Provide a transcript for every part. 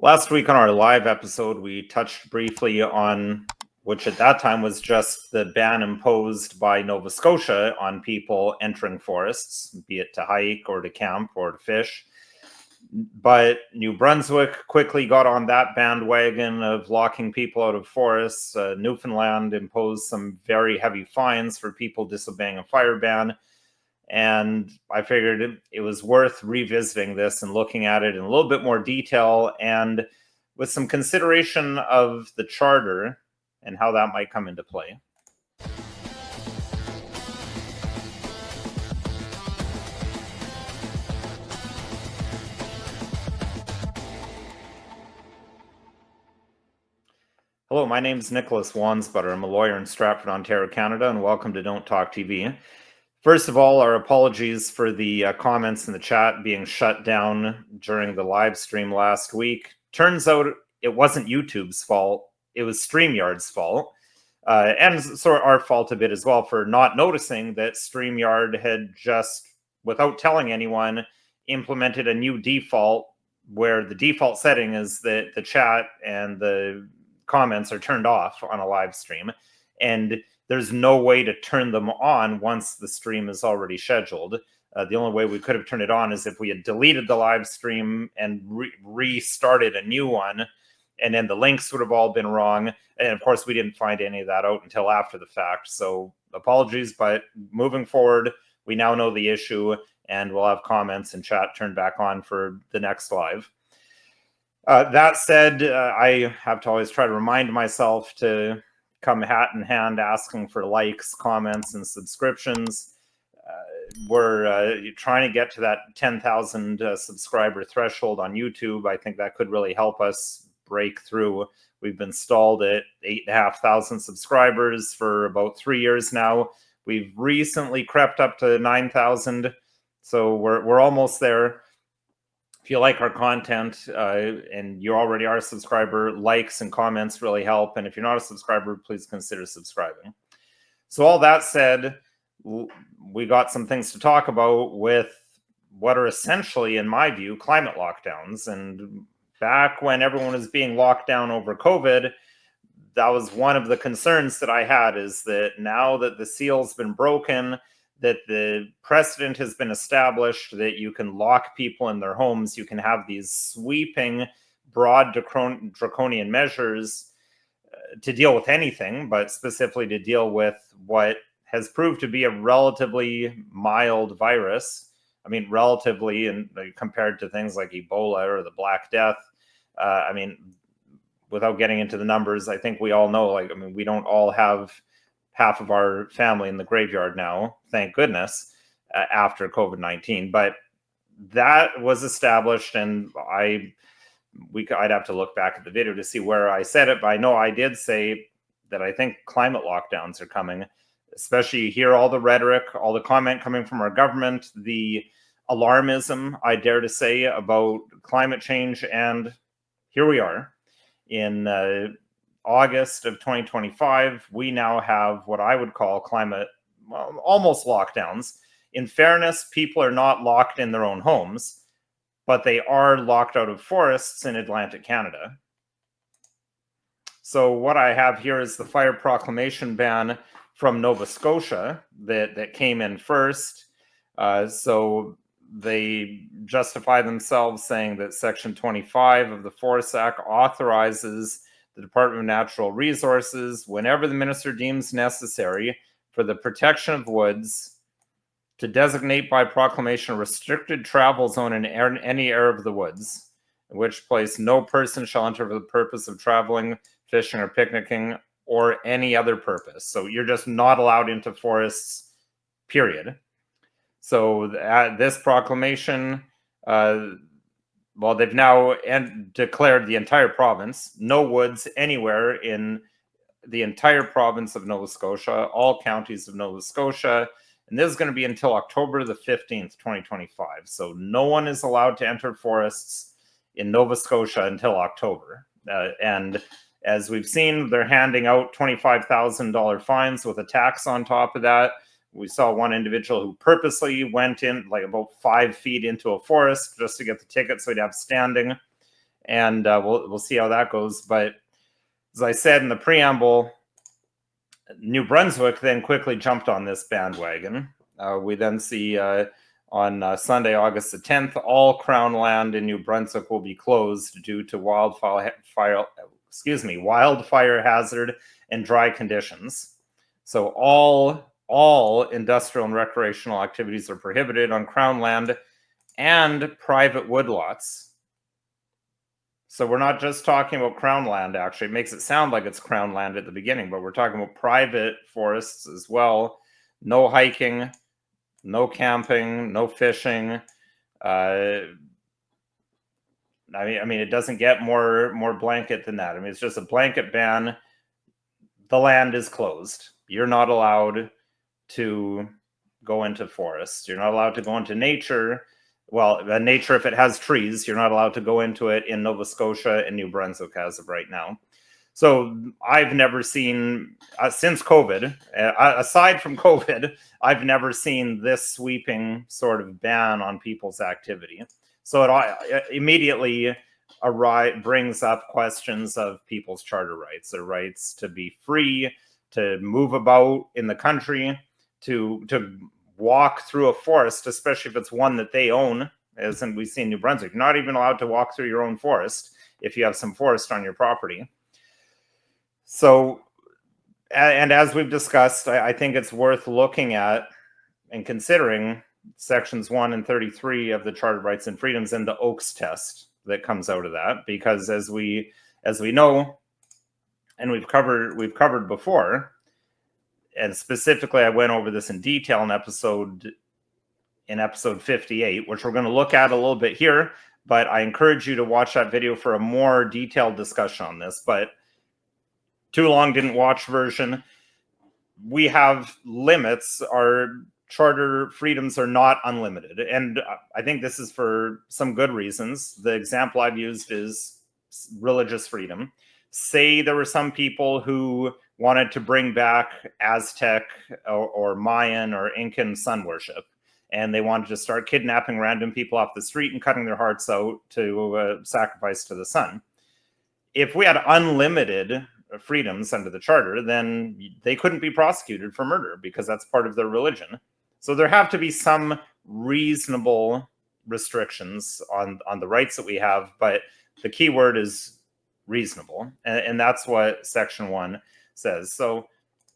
Last week on our live episode, we touched briefly on, which at that time was just the ban imposed by Nova Scotia on people entering forests, be it to hike or to camp or to fish. But New Brunswick quickly got on that bandwagon of locking people out of forests. Newfoundland imposed some very heavy fines for people disobeying a fire ban. And I figured it was worth revisiting this and looking at it in a little bit more detail and with some consideration of the charter and how that might come into play. Hello, my name is Nicholas Wansbutter. I'm a lawyer in Stratford, Ontario, Canada, and welcome to Don't Talk TV. First of all, our apologies for the comments in the chat being shut down during the live stream last week. Turns out it wasn't YouTube's fault. It was StreamYard's fault. And sort of our fault a bit as well for not noticing that StreamYard had just, without telling anyone, implemented a new default where the default setting is that the chat and the comments are turned off on a live stream. And there's no way to turn them on once the stream is already scheduled. The only way we could have turned it on is if we had deleted the live stream and restarted a new one, and then the links would have all been wrong. And of course, we didn't find any of that out until after the fact. So apologies, but moving forward, we now know the issue, and we'll have comments and chat turned back on for the next live. That said, I have to always try to remind myself to come hat in hand asking for likes, comments, and subscriptions. We're trying to get to that 10,000 subscriber threshold on YouTube. I think that could really help us break through. We've been stalled at 8,500 subscribers for about 3 years now. We've recently crept up to 9,000, so we're almost there. If you like our content and you already are a subscriber, likes and comments really help. And if you're not a subscriber, please consider subscribing. So all that said, we got some things to talk about with what are essentially, in my view, climate lockdowns. And back when everyone was being locked down over COVID, that was one of the concerns that I had, is that now that the seal's been broken, that the precedent has been established that you can lock people in their homes, you can have these sweeping, broad draconian measures to deal with anything, but specifically to deal with what has proved to be a relatively mild virus. I mean, relatively, and compared to things like Ebola or the Black Death. I mean, without getting into the numbers, I think we all know, we don't all have half of our family in the graveyard now, thank goodness, after COVID-19. But that was established, and I'd have to look back at the video to see where I said it, but I know I did say that I think climate lockdowns are coming, especially you hear all the rhetoric, all the comment coming from our government, the alarmism, I dare to say, about climate change, and here we are in August of 2025, we now have what I would call climate, almost lockdowns. In fairness, people are not locked in their own homes, but they are locked out of forests in Atlantic Canada. So what I have here is the fire proclamation ban from Nova Scotia that came in first. So they justify themselves saying that Section 25 of the Forest Act authorizes the Department of Natural Resources, whenever the minister deems necessary, for the protection of woods, to designate by proclamation a restricted travel zone in any area of the woods, in which place no person shall enter for the purpose of traveling, fishing, or picnicking, or any other purpose. So you're just not allowed into forests, period. So this proclamation, they've now declared the entire province, no woods anywhere in the entire province of Nova Scotia, all counties of Nova Scotia. And this is going to be until October the 15th, 2025. So no one is allowed to enter forests in Nova Scotia until October. And as we've seen, they're handing out $25,000 fines with a tax on top of that. We saw one individual who purposely went in about 5 feet into a forest just to get the ticket so he'd have standing. and we'll see how that goes. But as I said in the preamble, New Brunswick then quickly jumped on this bandwagon. We then see on Sunday, August the 10th, all Crown land in New Brunswick will be closed due to wildfire hazard and dry conditions. So all industrial and recreational activities are prohibited on Crown land and private woodlots. So we're not just talking about Crown land, actually. It makes it sound like it's Crown land at the beginning, but we're talking about private forests as well. No hiking, no camping, no fishing. I mean, it doesn't get more blanket than that. I mean, it's just a blanket ban. The land is closed. You're not allowed to go into forests. You're not allowed to go into nature. Well, nature, if it has trees, you're not allowed to go into it in Nova Scotia and New Brunswick as of right now. So I've never seen, since COVID, aside from COVID, I've never seen this sweeping sort of ban on people's activity. So it immediately brings up questions of people's charter rights, their rights to be free, to move about in the country, to walk through a forest, especially if it's one that they own, as in we see in New Brunswick. You're not even allowed to walk through your own forest if you have some forest on your property. So, and as we've discussed, I think it's worth looking at and considering sections 1 and 33 of the Charter of Rights and Freedoms and the Oakes test that comes out of that, because as we know, and we've covered before, and specifically I went over this in detail in episode 58, which we're going to look at a little bit here, but I encourage you to watch that video for a more detailed discussion on this. But too long didn't watch version. We have limits. Our charter freedoms are not unlimited. And I think this is for some good reasons. The example I've used is religious freedom. Say there were some people who wanted to bring back Aztec or Mayan or Incan sun worship, and they wanted to start kidnapping random people off the street and cutting their hearts out to sacrifice to the sun. If we had unlimited freedoms under the charter, then they couldn't be prosecuted for murder because that's part of their religion. So there have to be some reasonable restrictions on the rights that we have, but the key word is reasonable, and that's what section 1 says. So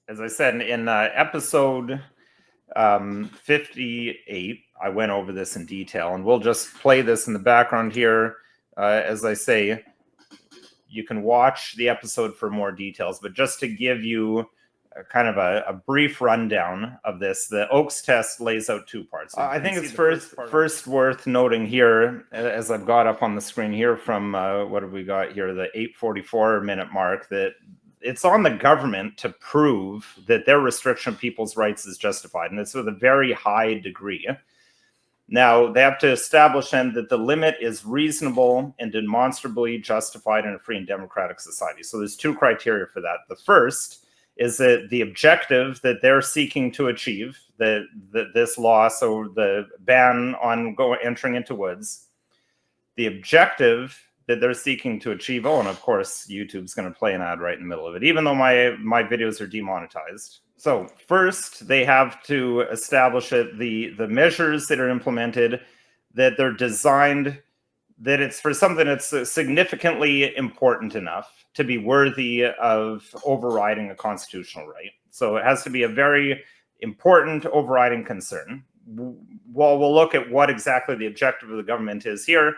as I said in episode 58, I went over this in detail, and we'll just play this in the background here. As I say, you can watch the episode for more details, but just to give you kind of a brief rundown of this, the Oakes test lays out 2 parts. I think it's first worth noting here, as I've got up on the screen here from, what have we got here, the 8:44-minute mark, that it's on the government to prove that their restriction of people's rights is justified, and it's with a very high degree. Now, they have to establish then that the limit is reasonable and demonstrably justified in a free and democratic society. So there's 2 criteria for that. The first is that the objective that they're seeking to achieve, that this law, so the ban on entering into woods, the objective that they're seeking to achieve, and of course, YouTube's going to play an ad right in the middle of it, even though my videos are demonetized. So first, they have to establish that the measures that are implemented, that they're designed, that it's for something that's significantly important enough to be worthy of overriding a constitutional right. So it has to be a very important overriding concern. Well, we'll look at what exactly the objective of the government is here,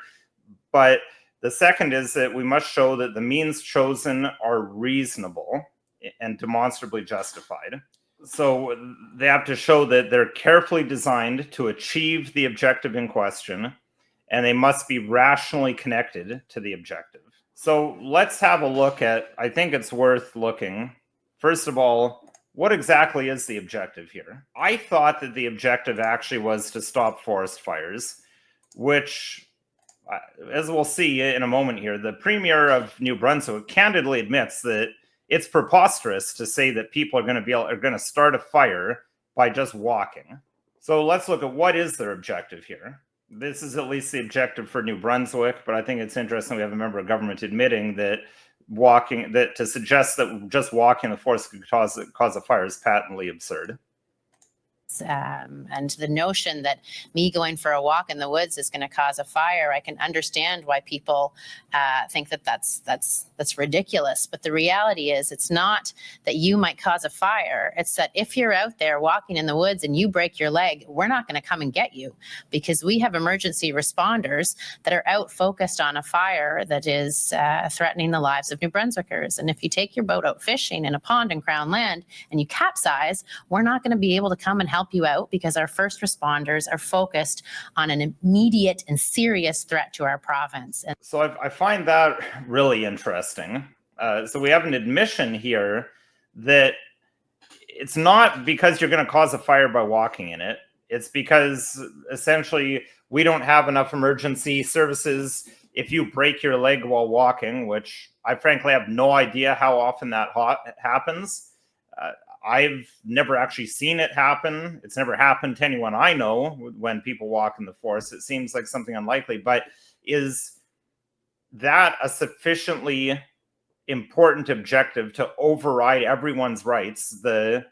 but the second is that we must show that the means chosen are reasonable and demonstrably justified. So they have to show that they're carefully designed to achieve the objective in question, and they must be rationally connected to the objective. So let's have a look at, I think it's worth looking. First of all, what exactly is the objective here? I thought that the objective actually was to stop forest fires, which, as we'll see in a moment here, the Premier of New Brunswick candidly admits that it's preposterous to say that people are going to start a fire by just walking. So let's look at what is their objective here. This is at least the objective for New Brunswick, but I think it's interesting we have a member of government admitting that to suggest that just walking the forest could cause a fire is patently absurd. And the notion that me going for a walk in the woods is going to cause a fire, I can understand why people think that that's ridiculous. But the reality is, it's not that you might cause a fire. It's that if you're out there walking in the woods and you break your leg, we're not going to come and get you, because we have emergency responders that are out focused on a fire that is threatening the lives of New Brunswickers. And if you take your boat out fishing in a pond in Crown Land and you capsize, we're not going to be able to come and help you out, because our first responders are focused on an immediate and serious threat to our province. And so I find that really interesting. So we have an admission here that it's not because you're going to cause a fire by walking in it. It's because essentially we don't have enough emergency services if you break your leg while walking, which I frankly have no idea how often that happens. I've never actually seen it happen. It's never happened to anyone I know when people walk in the forest. It seems like something unlikely, but is that a sufficiently important objective to override everyone's rights? The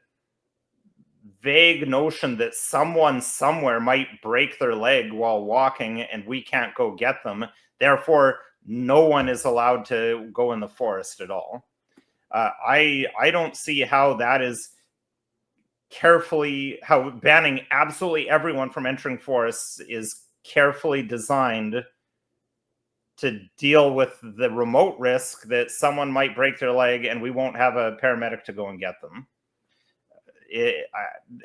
vague notion that someone somewhere might break their leg while walking and we can't go get them, therefore no one is allowed to go in the forest at all. I don't see how that is how banning absolutely everyone from entering forests is carefully designed to deal with the remote risk that someone might break their leg and we won't have a paramedic to go and get them.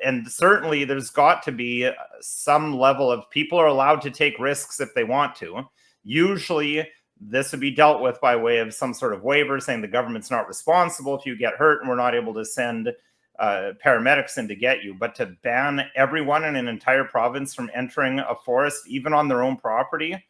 And certainly there's got to be some level of people are allowed to take risks if they want to. Usually this would be dealt with by way of some sort of waiver saying the government's not responsible if you get hurt and we're not able to send paramedics in to get you. But to ban everyone in an entire province from entering a forest, even on their own property,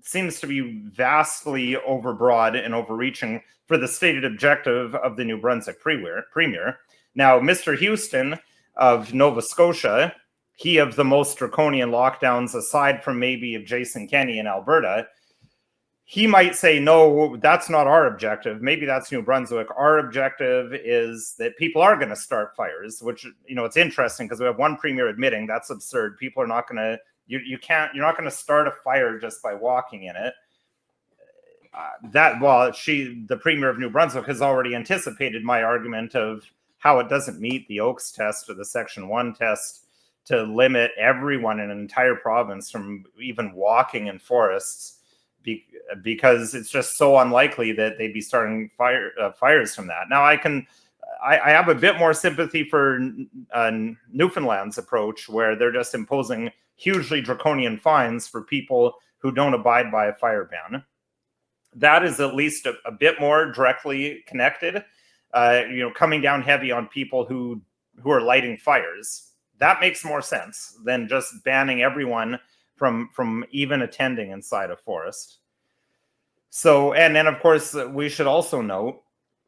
seems to be vastly overbroad and overreaching for the stated objective of the New Brunswick Premier. Now, Mr. Houston of Nova Scotia, he of the most draconian lockdowns aside from maybe of Jason Kenney in Alberta, he might say, no, that's not our objective. Maybe that's New Brunswick. Our objective is that people are going to start fires, which, it's interesting because we have one premier admitting that's absurd. People are not going to, you're not going to start a fire just by walking in it. The premier of New Brunswick has already anticipated my argument of how it doesn't meet the Oaks test or the Section 1 test to limit everyone in an entire province from even walking in forests, because it's just so unlikely that they'd be starting fires from that. Now, I have a bit more sympathy for Newfoundland's approach, where they're just imposing hugely draconian fines for people who don't abide by a fire ban. That is at least a bit more directly connected, coming down heavy on people who are lighting fires. That makes more sense than just banning everyone from even attending inside a forest. So, and then of course, we should also note,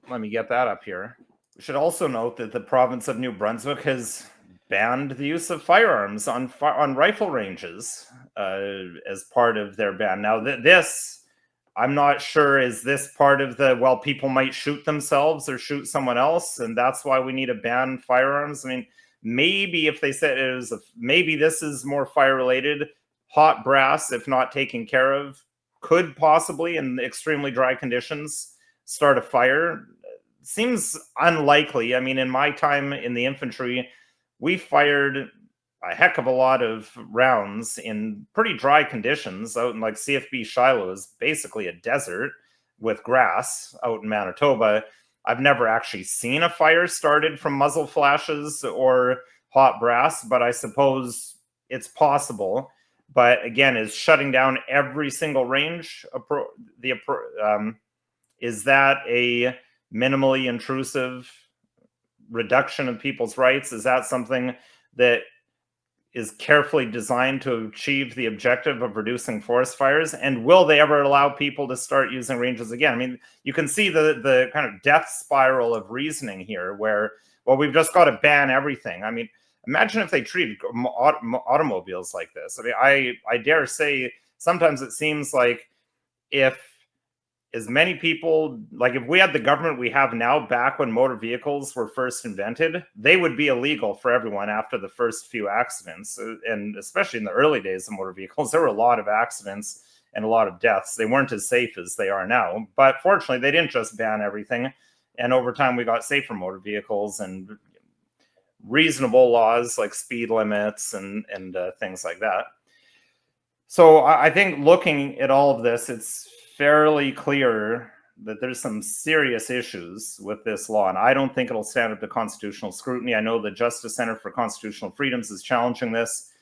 let me get that up here. We should also note that the province of New Brunswick has banned the use of firearms on rifle ranges as part of their ban. Now, this, I'm not sure, is this part of the, people might shoot themselves or shoot someone else, and that's why we need to ban firearms? I mean, maybe if they said maybe this is more fire related, hot brass, if not taken care of, could possibly in extremely dry conditions start a fire. Seems unlikely. I mean, in my time in the infantry, we fired a heck of a lot of rounds in pretty dry conditions out in CFB Shiloh is basically a desert with grass out in Manitoba. I've never actually seen a fire started from muzzle flashes or hot brass, but I suppose it's possible. But again, is shutting down every single range is that a minimally intrusive reduction of people's rights? Is that something that is carefully designed to achieve the objective of reducing forest fires? And will they ever allow people to start using ranges again? I mean, you can see the kind of death spiral of reasoning here where, we've just got to ban everything. I mean, Imagine if they treated automobiles like this. I mean, I dare say sometimes it seems like if as many people, like if we had the government we have now back when motor vehicles were first invented, they would be illegal for everyone after the first few accidents. And especially in the early days of motor vehicles, there were a lot of accidents and a lot of deaths. They weren't as safe as they are now. But fortunately, they didn't just ban everything. And over time, we got safer motor vehicles and reasonable laws like speed limits and things like that. So I think looking at all of this, it's fairly clear that there's some serious issues with this law, and I don't think it'll stand up to constitutional scrutiny. I know the Justice Center for Constitutional Freedoms is challenging this.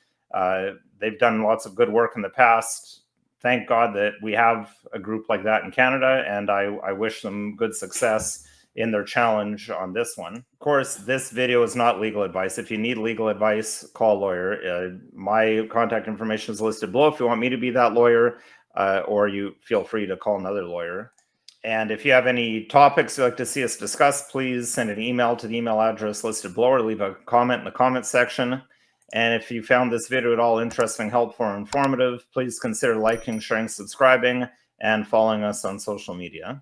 They've done lots of good work in the past. Thank God that we have a group like that in Canada, and I wish them good success in their challenge on this one. Of course, this video is not legal advice. If you need legal advice, call a lawyer. My contact information is listed below if you want me to be that lawyer, or you feel free to call another lawyer. And if you have any topics you'd like to see us discuss, please send an email to the email address listed below or leave a comment in the comments section. And if you found this video at all interesting, helpful, or informative, please consider liking, sharing, subscribing, and following us on social media.